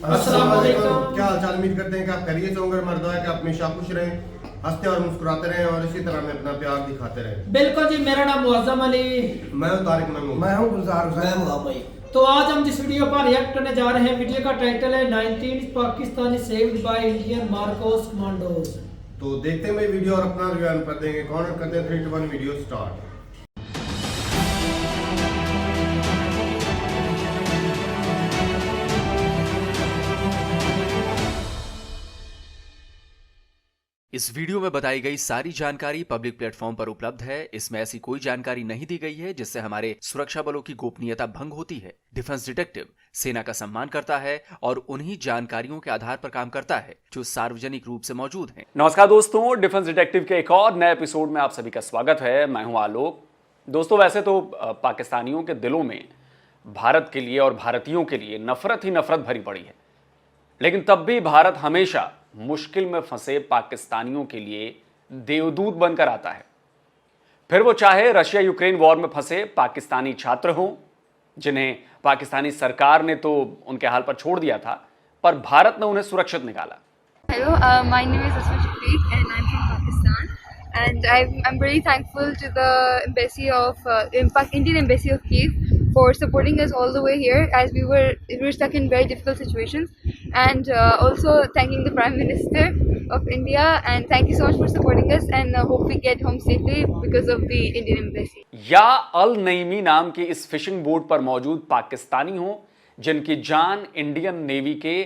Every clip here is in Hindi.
अस्सलाम वालेकुम। क्या हाल चाल? उम्मीद करते हैं कि आप खैरियत से होंगे। मर्द है कि आप हमेशा खुश रहें, हंसते और मुस्कुराते रहें और इसी तरह में अपना प्यार दिखाते रहें। बिल्कुल जी, मेरा नाम मुअज्जम अली। मैं हूं तारिक महमूद। मैं हूं गुलजार हुसैन। भाई तो आज हम जिस वीडियो पर रिएक्ट करने जा रहे हैं, वीडियो का टाइटल है 19 Pakistani saved by Indian Marcos commandos. तो देखते हैं भाई वीडियो और अपना रिव्यू कर देंगे। कौन करते हैं 3 2 1 वीडियो स्टार्ट। इस वीडियो में बताई गई सारी जानकारी पब्लिक प्लेटफॉर्म पर उपलब्ध है। इसमें ऐसी कोई जानकारी नहीं दी गई है जिससे हमारे सुरक्षा बलों की गोपनीयता भंग होती है। डिफेंस डिटेक्टिव सेना का सम्मान करता है और उन्हीं जानकारियों के आधार पर काम करता है जो सार्वजनिक रूप से मौजूद हैं। नमस्कार दोस्तों, डिफेंस डिटेक्टिव के एक और नए एपिसोड में आप सभी का स्वागत है। मैं हूं आलोक। दोस्तों, वैसे तो पाकिस्तानियों के दिलों में भारत के लिए और भारतीयों के लिए नफरत ही नफरत भरी पड़ी है, लेकिन तब भी भारत हमेशा मुश्किल में फंसे पाकिस्तानियों के लिए देवदूत बनकर आता है। फिर वो चाहे रशिया यूक्रेन वॉर में फंसे पाकिस्तानी छात्र हों, जिन्हें पाकिस्तानी सरकार ने तो उनके हाल पर छोड़ दिया था, पर भारत ने उन्हें सुरक्षित निकाला। Hello, my name is Asma Shukreet and I'm from Pakistan. And I'm very thankful to the embassy of Indian Embassy of Kiev for supporting us all the way here, as we were stuck in very difficult situations. And also thanking the Prime Minister of India, and thank you so much for supporting us. And hope we get home safely because of the Indian Embassy. या अल नईमी नाम की इस फिशिंग बोट पर मौजूद पाकिस्तानी हों, जिनकी जान इंडियन नेवी के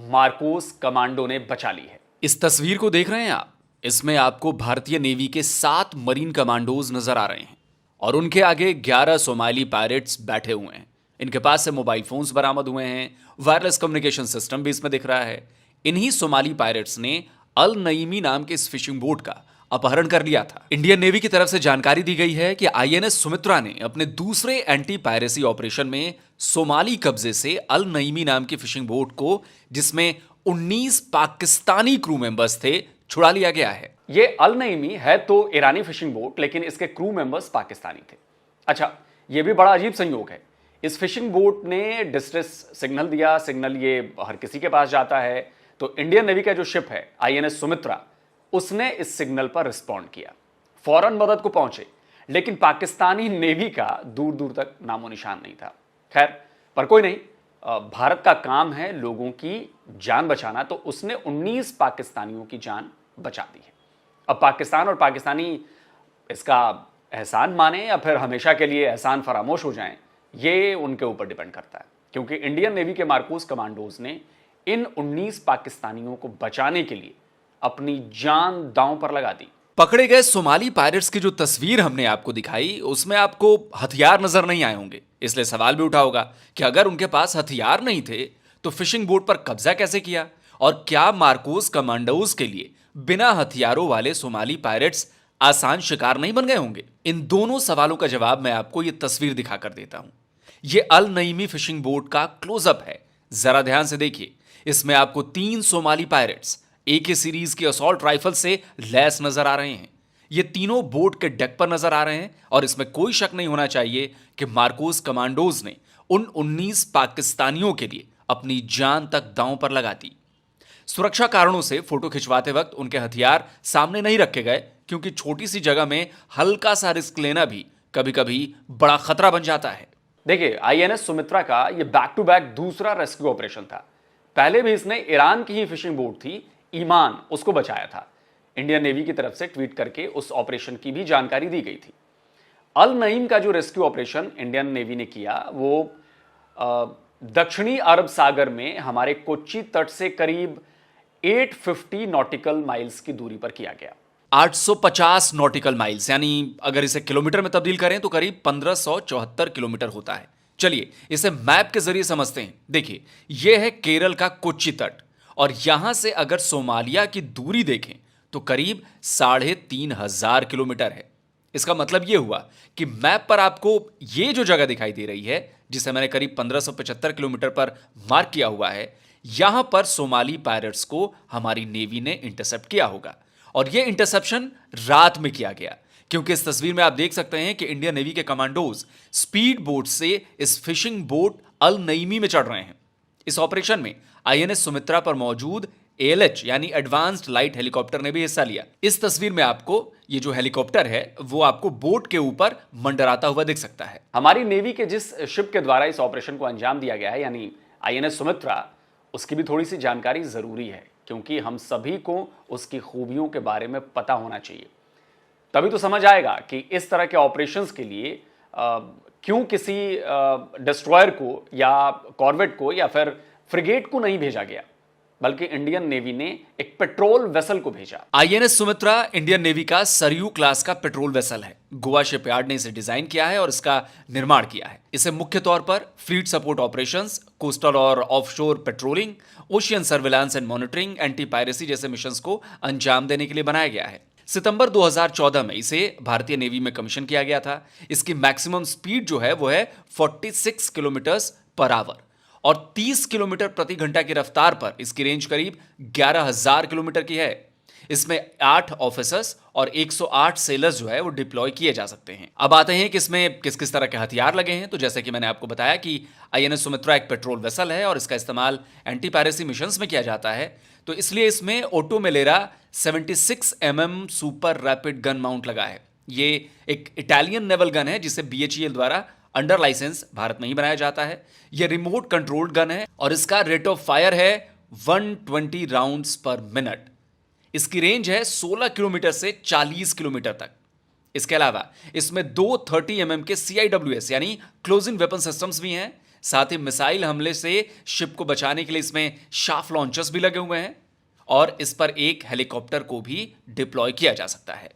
मार्कोस कमांडो ने बचा ली है। इस तस्वीर को देख रहे हैं आप, इसमें आपको भारतीय नेवी के 7 मरीन कमांडोज नजर आ रहे हैं और उनके आगे 11 सोमाली पायरेट्स बैठे हुए हैं। इनके पास से मोबाइल फोन्स बरामद हुए हैं, वायरलेस कम्युनिकेशन सिस्टम भी इसमें दिख रहा है। इन्हीं सोमाली पायरेट्स ने अल नईमी नाम के इस फिशिंग बोट का अपहरण कर लिया था। इंडियन नेवी की तरफ से जानकारी दी गई है कि आईएनएस सुमित्रा ने अपने दूसरे एंटी पायरेसी ऑपरेशन में सोमाली कब्जे से अल नईमी नाम की फिशिंग बोट को, जिसमें 19 पाकिस्तानी क्रू मेंबर्स थे, छुड़ा लिया गया है। ये अल नईमी है तो ईरानी फिशिंग बोट, लेकिन इसके क्रू मेंबर्स पाकिस्तानी थे। अच्छा, ये भी बड़ा अजीब संयोग है। इस फिशिंग बोट ने डिस्ट्रेस सिग्नल दिया। सिग्नल ये हर किसी के पास जाता है, तो इंडियन नेवी का जो शिप है आईएनएस सुमित्रा, उसने इस सिग्नल पर रिस्पॉन्ड किया, फौरन मदद को पहुंचे, लेकिन पाकिस्तानी नेवी का दूर दूर तक नामो निशान नहीं था। खैर, पर कोई नहीं, भारत का काम है लोगों की जान बचाना, तो उसने 19 पाकिस्तानियों की जान बचा दी है। अब पाकिस्तान और पाकिस्तानी इसका एहसान माने या फिर हमेशा के लिए एहसान फरामोश हो जाएं, ये उनके ऊपर डिपेंड करता है, क्योंकि इंडियन नेवी के मार्कोस कमांडोज ने इन 19 पाकिस्तानियों को बचाने के लिए अपनी जान दांव पर लगा दी। पकड़े गए सोमाली पायरेट्स की जो तस्वीर हमने आपको दिखाई, उसमें आपको हथियार नजर नहीं आए होंगे, इसलिए सवाल भी उठा होगा कि अगर उनके पास हथियार नहीं थे तो फिशिंग बोट पर कब्जा कैसे किया, और क्या मार्कोस कमांडोज के लिए बिना हथियारों वाले सोमाली पायरेट्स आसान शिकार नहीं बन गए होंगे? इन दोनों सवालों का जवाब मैं आपको यह तस्वीर दिखाकर देता हूं। यह अल नईमी फिशिंग बोट का क्लोजअप है, जरा ध्यान से देखिए। इसमें आपको 3 सोमाली पायरेट्स AK सीरीज की असॉल्ट राइफल से लैस नजर आ रहे हैं। ये तीनों बोट के डेक पर नजर आ रहे हैं और इसमें कोई शक नहीं होना चाहिए कि मार्कोस कमांडोज ने उन 19 पाकिस्तानियों के लिए अपनी जान तक दांव पर लगा दी। सुरक्षा कारणों से फोटो खिंचवाते वक्त उनके हथियार सामने नहीं रखे गए, क्योंकि छोटी सी जगह में हल्का सा रिस्क लेना भी कभी कभी बड़ा खतरा बन जाता है। देखिए, आईएनएस सुमित्रा का यह बैक टू बैक दूसरा रेस्क्यू ऑपरेशन था। पहले भी इसने ईरान की ही फिशिंग बोट थी ईमान, उसको बचाया था। इंडियन नेवी की तरफ से ट्वीट करके उस ऑपरेशन की भी जानकारी दी गई थी। अल नईम का जो रेस्क्यू ऑपरेशन इंडियन नेवी ने किया, वो दक्षिणी अरब सागर में हमारे कोच्चि तट से करीब 850 नॉटिकल माइल्स की दूरी पर किया गया। 850 नॉटिकल माइल्स, यानी अगर इसे किलोमीटर में तब्दील करें तो करीब 1574 किलोमीटर होता है। चलिए इसे मैप के जरिए समझते हैं। देखिए, यह है केरल का कोच्चि तट, और यहां से अगर सोमालिया की दूरी देखें तो करीब 3500 किलोमीटर है। इसका मतलब यह हुआ कि मैप पर आपको यह जो जगह दिखाई दे रही है, जिसे मैंने करीब 1575 किलोमीटर पर मार्क किया हुआ है, यहां पर सोमाली पायरेट्स को हमारी नेवी ने इंटरसेप्ट किया होगा। और यह इंटरसेप्शन रात में किया गया, क्योंकि इस तस्वीर में आप देख सकते हैं कि इंडियन नेवी के कमांडोज स्पीड बोट से इस फिशिंग बोट अल नईमी में चढ़ रहे हैं। इस ऑपरेशन में आईएनएस सुमित्रा पर मौजूद ALH यानी एडवांस्ड लाइट हेलीकॉप्टर ने भी हिस्सा लिया। इस तस्वीर में आपको ये जो हेलीकॉप्टर है वो आपको बोट के ऊपर मंडराता हुआ दिख सकता है। हमारी नेवी के जिस शिप के द्वारा इस ऑपरेशन को अंजाम दिया गया है यानी आईएनएस सुमित्रा, उसकी भी थोड़ी सी जानकारी जरूरी है क्योंकि हम सभी को उसकी खूबियों के बारे में पता होना चाहिए। तभी तो समझ आएगा कि इस तरह के ऑपरेशंस के लिए क्यों किसी डिस्ट्रॉयर को या कॉर्वेट को या फिर फ्रिगेट को नहीं भेजा गया, बल्कि इंडियन नेवी ने एक पेट्रोल वेसल को भेजा। आईएनएस सुमित्रा इंडियन नेवी का सरयू क्लास का पेट्रोल वेसल है। गोवा शिपयार्ड ने इसे डिजाइन किया है और इसका निर्माण किया है। इसे मुख्य तौर पर फ्लीट सपोर्ट ऑपरेशंस, कोस्टल और offshore patrolling, ocean surveillance and monitoring, anti piracy जैसे मिशंस को अंजाम देने के लिए बनाया गया है। सितंबर 2014 में इसे भारतीय नेवी में कमीशन किया गया था। इसकी मैक्सिमम स्पीड जो है वो है 46 किलोमीटर्स पर आवर और 30 किलोमीटर प्रति घंटा की रफ्तार पर इसकी रेंज करीब 11,000 किलोमीटर की है। इसमें 8 ऑफिसर्स और 108 सेलर्स जो है वो डिप्लॉय किए जा सकते हैं। अब आते हैं कि इसमें किस किस तरह के हथियार लगे हैं। तो जैसे कि मैंने आपको बताया कि आईएनएस सुमित्रा एक पेट्रोल वेसल है और इसका इस्तेमाल एंटी पायरेसी मिशंस में किया जाता है, तो इसलिए इसमें Oto Melara 76 mm super rapid gun mount लगा है। ये एक इटालियन नेवल गन है जिसे BHEL द्वारा अंडर लाइसेंस भारत में ही बनाया जाता है। यह रिमोट कंट्रोल्ड गन है और इसका रेट ऑफ फायर है 120 राउंड्स पर मिनट। इसकी रेंज है 16 किलोमीटर से 40 किलोमीटर तक। इसके अलावा इसमें 2 30 mm के CIWS यानी क्लोज इन वेपन सिस्टम्स भी हैं। साथ ही मिसाइल हमले से शिप को बचाने के लिए इसमें शाफ्ट लॉन्चर्स भी लगे हुए हैं और इस पर एक हेलीकॉप्टर को भी डिप्लॉय किया जा सकता है।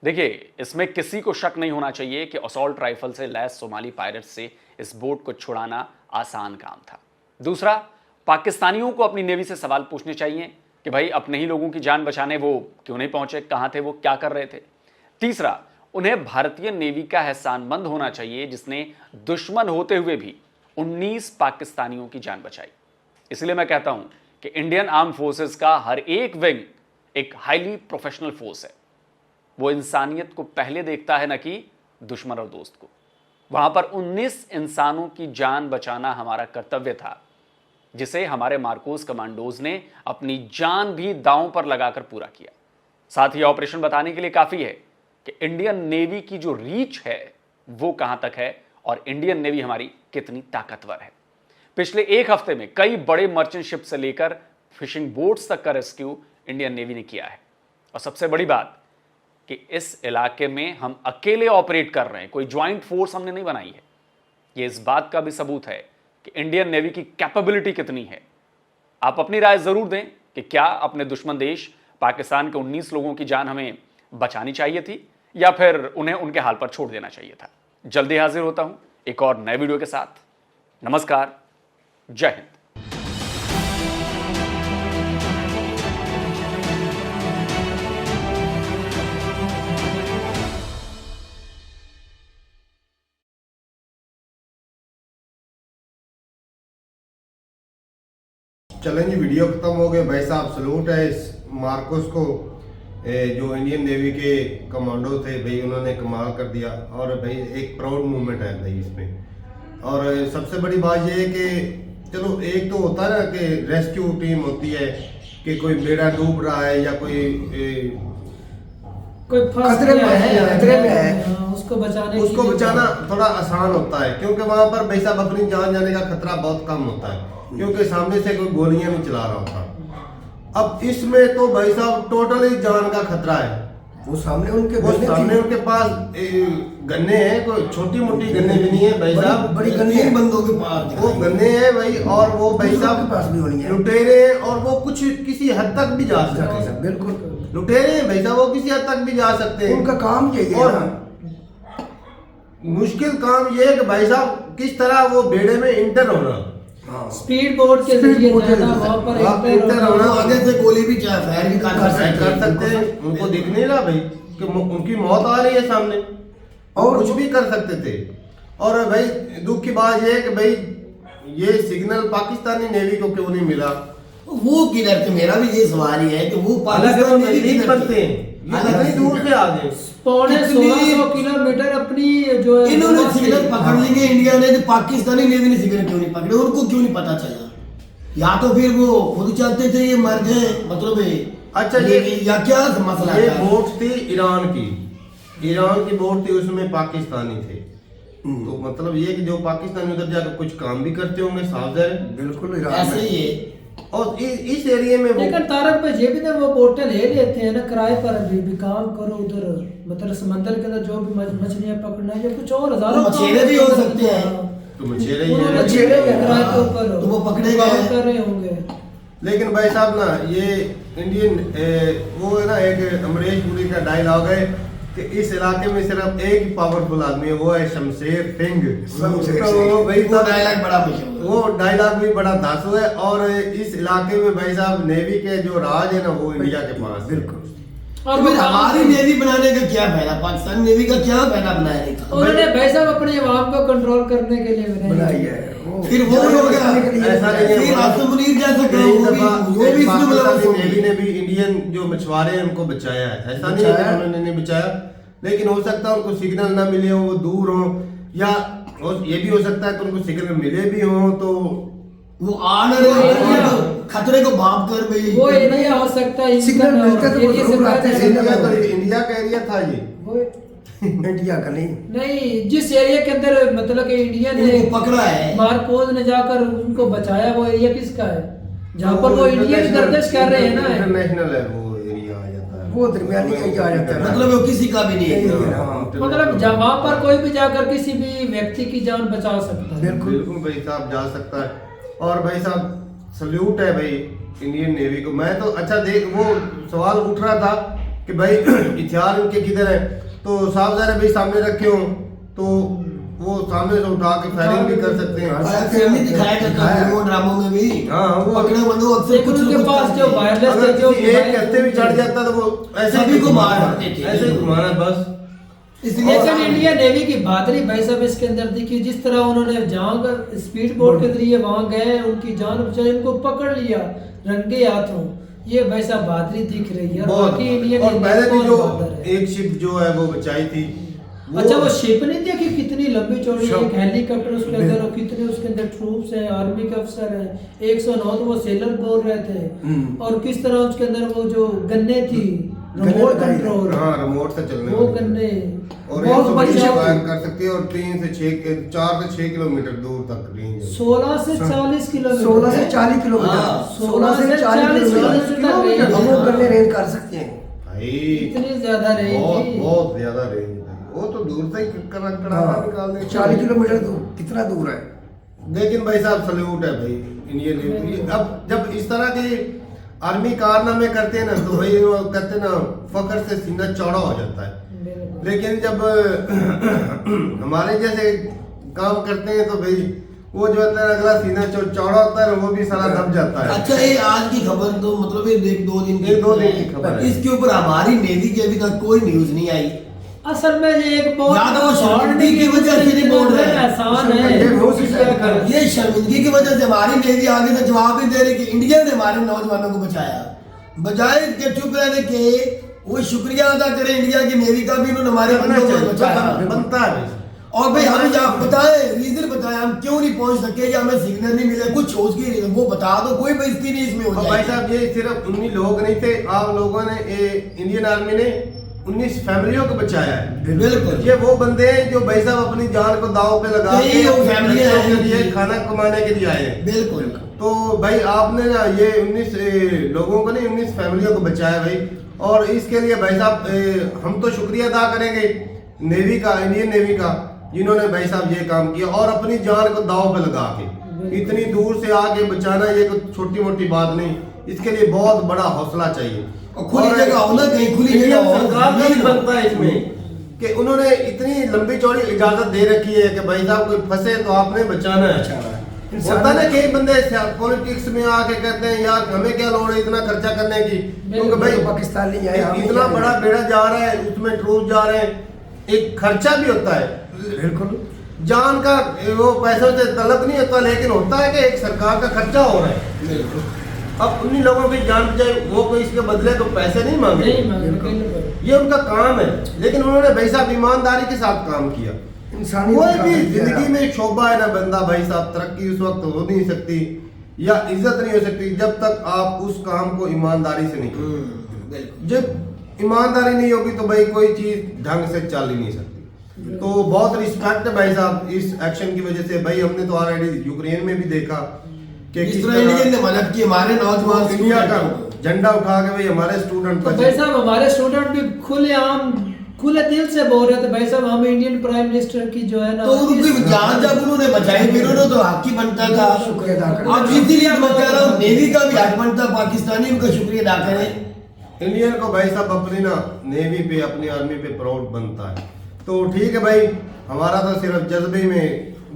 देखिए, इसमें किसी को शक नहीं होना चाहिए कि असॉल्ट राइफल से लैस सोमाली पायरेट्स से इस बोट को छुड़ाना आसान काम था। दूसरा, पाकिस्तानियों को अपनी नेवी से सवाल पूछने चाहिए कि भाई अपने ही लोगों की जान बचाने वो क्यों नहीं पहुंचे, कहां थे वो, क्या कर रहे थे। तीसरा, उन्हें भारतीय नेवी का एहसानमंद होना चाहिए जिसने दुश्मन होते हुए भी 19 पाकिस्तानियों की जान बचाई। इसलिए मैं कहता हूं कि इंडियन आर्म फोर्सेस का हर एक विंग एक हाईली प्रोफेशनल फोर्स है। वो इंसानियत को पहले देखता है, न कि दुश्मन और दोस्त को। वहां पर 19 इंसानों की जान बचाना हमारा कर्तव्य था, जिसे हमारे मार्कोस कमांडोज ने अपनी जान भी दांव पर लगाकर पूरा किया। साथ ही ऑपरेशन बताने के लिए काफी है कि इंडियन नेवी की जो रीच है वो कहां तक है और इंडियन नेवी हमारी कितनी ताकतवर है। पिछले एक हफ्ते में कई बड़े मर्चेंट शिप से लेकर फिशिंग बोट्स तक का रेस्क्यू इंडियन नेवी ने किया है। और सबसे बड़ी बात कि इस इलाके में हम अकेले ऑपरेट कर रहे हैं, कोई ज्वाइंट फोर्स हमने नहीं बनाई है। यह इस बात का भी सबूत है कि इंडियन नेवी की कैपेबिलिटी कितनी है। आप अपनी राय जरूर दें कि क्या अपने दुश्मन देश पाकिस्तान के 19 लोगों की जान हमें बचानी चाहिए थी या फिर उन्हें उनके हाल पर छोड़ देना चाहिए था। जल्दी हाजिर होता हूं एक और नए वीडियो के साथ। नमस्कार, जय हिंद। चलें जी, वीडियो खत्म हो गया। भाई साहब सलूट है इस मार्कोस को, जो इंडियन नेवी के कमांडो थे भाई, उन्होंने कमाल कर दिया। और भाई एक प्राउड मूवमेंट है भाई इसमें। और सबसे बड़ी बात यह है कि चलो एक तो होता है ना कि रेस्क्यू टीम होती है कि कोई बेड़ा डूब रहा है या कोई खतरे में है, उसको बचाना थोड़ा आसान होता है क्योंकि वहां पर भाई साहब अपनी जान जाने का खतरा बहुत कम होता है क्योंकि सामने से कोई गोलियां नहीं चला रहा होता। अब इसमें तो भाई साहब टोटली जान का खतरा है। वो सामने उनके पास गन्ने हैं, कोई छोटी मोटी गन्ने भी नहीं है भाई साहब, बड़ी गन्ने बंदों के पास वो गन्ने हैं भाई। और वो भाई साहब के पास भी होनी है लुटेरे हैं और वो कुछ किसी हद तक भी जा सकते हैं। बिल्कुल लुटेरे हैं भाई साहब, वो किसी हद तक भी जा सकते हैं। उनका काम यही है ना, मुश्किल काम ये है कि भाई साहब किस तरह वो बेड़े में इंटर होना, स्पीड बोर्ड के जरिए वहां पर इंटर होना, आगे से गोली भी फायर भी कर सकते हैं। उनको दिख नहीं रहा भाई कि उनकी मौत आ रही है सामने और कुछ भी कर सकते थे। और भाई दुख की बात यह है कि भाई ये सिग्नल पाकिस्तानी नेवी को क्यों नहीं मिला? वो किधर थे? मेरा भी ये सवाल ही है कि वो पाकिस्तान नेवी बनते हैं, इतनी दूर से आ गए, 1600 किलोमीटर अपनी जो है इन्होंने सिग्नल पकड़ ली। इंडिया ने, पाकिस्तानी नेवी ने सिग्नल क्यों नहीं पकड़े? उनको क्यों नहीं पता चला? या तो फिर वो खुद चलते थे, ये मर गए, मतलब अच्छा, ये या क्या मसला ये था? बोट थी ईरान की बोट थी, उसमें पाकिस्तानी थे। तो मतलब ये कि जो पाकिस्तानी उधर जाकर कुछ काम भी करते होंगे, साफ ज़ाहिर है। बिल्कुल ईरान ऐसे में। ही है। और इस एरिया में वो लेकिन तारक भाई ये भी ना वो बोटें ले लेते हैं ना किराए पर, अभी भी काम करो उधर, मतलब समंदर के अंदर जो भी मछलियां पकड़ना है या कुछ और हजारों वो मछेरे भी हो सकते हैं। तो मछेरे ही उन्होंने हैं। मछेरे के किराए के ऊपर तो वो पकड़े काम गए। कर रहे होंगे। लेकिन भाई साहब ना, ये इंडियन वो है ना, एक अमरीश पुरी का डायलॉग है कि इस इलाके में सिर्फ एक ही पावरफुल आदमी है, वो है शमशेर सिंह। शमशेर तो सिंह। भाई वो साहब, डायलॉग बड़ा मशहूर है। वो डायलॉग भी बड़ा धांसू है। और इस इलाके में भाई साहब नेवी के जो राज है ना, वो इंडिया के पास है। बिल्कुल। और तो वो फिर हमारी नेवी बनाने का क्या फायदा, पाकिस्तान नेवी का क्या फायदा बनाने का? उन्होंने भाई साहब अपने अवाम को कंट्रोल करने के लिए बनाई है वो। फिर वो हो गया, ऐसा नहीं है। फिर आसिम मुनीर जैसा काम कई वो दफा भी इसमें मुलव्वस हो नेवी गए। ने भी इंडियन जो मछुआरे हैं उनको बचाया है। ऐसा नहीं है कि उन्होंने नहीं बचाया, लेकिन हो सकता है उनको सिग्नल ना मिले हो, वो दूर हो, या ये भी हो सकता है कि उनको सिग्नल मिले भी हो तो वो आ न रहे, खतरे को भाप कर भाई। वो एरिया हो सकता है सिग्नल मिलता तो वो एरिया से जरूर आते बाहर हैं। इंडिया तो इंडिया का एरिया था ये। वो- इंडिया का नहीं। नहीं, जिस एरिया के अंदर मतलब कि इंडिया ने इनको पकड़ा है। मार्कोस ने जाकर उनको बचाया, वो एरिया किसका है? जहाँ पर वो इंडियन गर्दिश कर रहे हैं ना। इंटरनेशनल है वो एरिया आ जाता है। वो दरमियानी कहीं आ जाता है। मतलब वो किसी का भी नहीं है। हाँ, मतलब वहाँ पर कोई भी जाकर किसी भी व्यक्ति की जान बचा सकता है। बिल्कुल भाई साहब जा सकता है। और भाई साहब सल्यूट है भाई इंडियन नेवी को। मैं तो अच्छा देख, वो सवाल उठ रहा था कि भाई हथियार इनके किधर है, तो साफ ज़ाहिर भाई सामने रखे हो तो वो सामने से उठा के फायरिंग भी कर सकते हैं। फिल्म में दिखाया जाता है, फिल्मों ड्रामों में भी। हाँ, वो- पकड़े बंदूक अक्सर लेकिन कुछ उनके पास जो वायरलेस अगर है, जो किसी एक कहते भी चढ़ जाता तो वो ऐसे सभी ही को मार देते थे। ऐसे ही घुमाना बस। इसलिए लेकिन इंडियन नेवी की बहादुरी भाई साहब इसके अंदर दिखी, जिस तरह उन्होंने जहाँ स्पीड बोट के जरिए वहां गए, उनकी जान बचाई, उनको पकड़ लिया रंगे हाथों। ये भाई साहब बहादुरी दिख रही है। और बहुत। बाकी इंडियन और नेवी पहले भी बहुत जो बहादुर है। एक शिप जो है वो बचाई थी। अच्छा, वो शिप नहीं देखी कितनी लंबी चौड़ी, शिप। एक हेलीकॉप्टर उसके अंदर, और कितने उसके अंदर ट्रूप्स हैं, आर्मी के अफसर हैं। 109 तो वो सेलर बोल रहे थे। और किस तरह उसके अंदर वो जो गन्ने थी, रिमोट लगाई। कंट्रोल, हाँ, रिमोट से चलने वो वाली। गन्ने और बहुत बड़ी बड़ी शिप फायर कर सकती है। और 4 से 6 किलोमीटर दूर तक रेंज है। 16 से 40 किलोमीटर 16 से 40 किलोमीटर। हाँ, 16 से 40 किलोमीटर हम वो करने रेंज कर सकते हैं। भाई इतनी ज्यादा बहुत रहेगी। बहुत ज्यादा रेंज है। वो तो दूर से ही कड़ा निकाल दे। 40 किलोमीटर दूर, कितना दूर है? लेकिन भाई साहब सल्यूट है भाई इंडियन नेवी। अब जब इस तरह के आर्मी कारनामे करते हैं ना, तो भाई वो कहते हैं ना, फखर से सीना चौड़ा हो जाता है। लेकिन जब हमारे जैसे काम करते हैं तो भाई वो जो होता है अगला सीना चौड़ा होता है, वो भी सारा दब जाता है। अच्छा, ये आज की खबर तो मतलब ये एक दो दिन एक दो दिन की खबर है। इसके ऊपर हमारी नेवी की अभी तक कोई न्यूज नहीं आई। असल में ये एक बहुत या तो वो शर्मिंदगी की वजह से नहीं बोल रहे हैं। एहसान ये है। हो सकता है। ये शर्मिंदगी की वजह से हमारी नेवी आगे से जवाब भी दे रही कि इंडिया ने हमारे नौजवानों को बचाया, बजाय के चुप रहने के वो शुक्रिया अदा करें इंडिया की नेवी का भी, उन्होंने हमारे बंदों को बचाया। बनता है भाई। और भाई हमें आप बताएं, रीजन बताएं, हम क्यों नहीं पहुंच सके, या हमें सिग्नल नहीं मिले, कुछ सोच के नहीं, वो बता दो, कोई बेइज्जती नहीं इसमें हो और भाई जाए। साहब ये सिर्फ 19 लोग नहीं थे, आप लोगों ने इंडियन आर्मी ने 19 फैमिलियों को बचाया है। बिल्कुल। ये वो बंदे हैं जो भाई साहब अपनी जान को दांव पे लगा यही वो फैमिली बच्चों है के लिए इनकी। खाना कमाने के लिए आए हैं। बिल्कुल। तो भाई आपने ना ये 19 लोगों को नहीं, 19 फैमिलियों को बचाया भाई। और इसके लिए भाई साहब हम तो शुक्रिया अदा करेंगे नेवी का, इंडियन नेवी का, जिन्होंने भाई साहब ये काम किया और अपनी जान को दांव पे लगा के इतनी दूर से आके बचाना ये कोई छोटी मोटी बात नहीं। इसके लिए बहुत बड़ा हौसला चाहिए। और खुली जगह हो ना, कहीं खुली जगह हो, सरकार का भी बनता है इसमें कि उन्होंने इतनी लंबी चौड़ी इजाजत दे रखी है कि भाई साहब कोई फंसे तो आपने बचाना है। होता ना कई बंदे पॉलिटिक्स में आके कहते हैं यार हमें क्या लोड़ है इतना खर्चा करने की, क्योंकि भाई पाकिस्तान नहीं आया, हम इतना नहीं बड़ा आए। बेड़ा जा रहा है, उसमें ट्रूप जा रहे हैं, एक खर्चा भी होता है। बिल्कुल। जान का वो पैसों से तलब नहीं होता, लेकिन होता है कि एक सरकार का खर्चा हो रहा है। अब उन्हीं लोगों की जान बचाए, वो कोई इसके बदले तो पैसे नहीं मांगे, नहीं मांगे, बिल्कुल। ये उनका काम है। लेकिन उन्होंने भाई साहब ईमानदारी के साथ काम किया। इंसानियत कोई का भी काम किया। जिंदगी में शोभा है ना बंदा भाई साहब, तरक्की उस वक्त हो नहीं सकती या इज्जत नहीं हो सकती जब तक आप उस काम को ईमानदारी से नहीं करते। बिल्कुल। जब ईमानदारी नहीं होगी तो भाई कोई चीज ढंग से चल ही नहीं सकती। तो बहुत रिस्पेक्ट है भाई साहब इस एक्शन की वजह से। भाई हमने तो ऑलरेडी यूक्रेन में भी देखा कि इस तरह इंडियन ने मदद की, हमारे नौजवान इंडिया का झंडा उठा के भाई हमारे स्टूडेंट तो भाई साहब हमारे स्टूडेंट भी खुले दिल से बोल रहे थे भाई साहब हम इंडियन प्राइम मिनिस्टर की जो है ना तो उनकी जान जब उन्होंने बचाई फिर उन्होंने तो हक ही बनता था शुक्रिया अदा करें। अब इसीलिए मैं कह रहा हूँ नेवी का भी हक बनता, पाकिस्तानी उनका शुक्रिया अदा करें। इंडियन को भाई साहब अपनी ना नेवी पे अपनी आर्मी पे प्राउड बनता है। तो ठीक है भाई, हमारा तो सिर्फ जज्बे में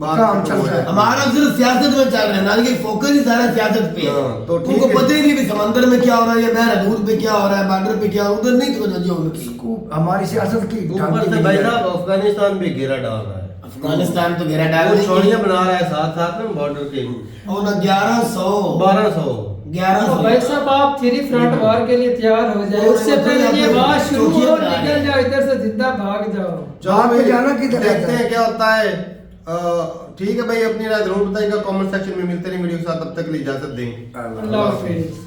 बात काम चल रहा है। हमारा सिर्फ सियासत में चल रहा है ना, लेकिन फोकस ही सारा सियासत पे है। हाँ, तो ठीक उनको है। पता ही नहीं भी समंदर में क्या हो रहा है या बहर हदूद पे क्या हो रहा है, बॉर्डर पे क्या हो रहा है, उधर नहीं तो जो उनकी हमारी सियासत की ऊपर से भाई साहब अफगानिस्तान भी घेरा डाल रहा है। अफगानिस्तान तो घेरा डाल वो देंगे। छोड़ियां बना रहा है साथ साथ में बॉर्डर के और ना 1100 1200 भाई साहब आप 3 फ्रंट वार के लिए तैयार हो जाए, और उससे मतलब पहले ये अपने बात शुरू चौकियां हो, बना निकल रहे। जाओ इधर से जिंदा भाग जाओ। चलो भाग के भाई, जाना किधर है? देखते हैं क्या होता है। ठीक है भाई, अपनी राय जरूर बताइएगा कमेंट सेक्शन में। मिलते हैं वीडियो के साथ, तब तक के लिए इजाजत दें। अल्लाह हाफिज।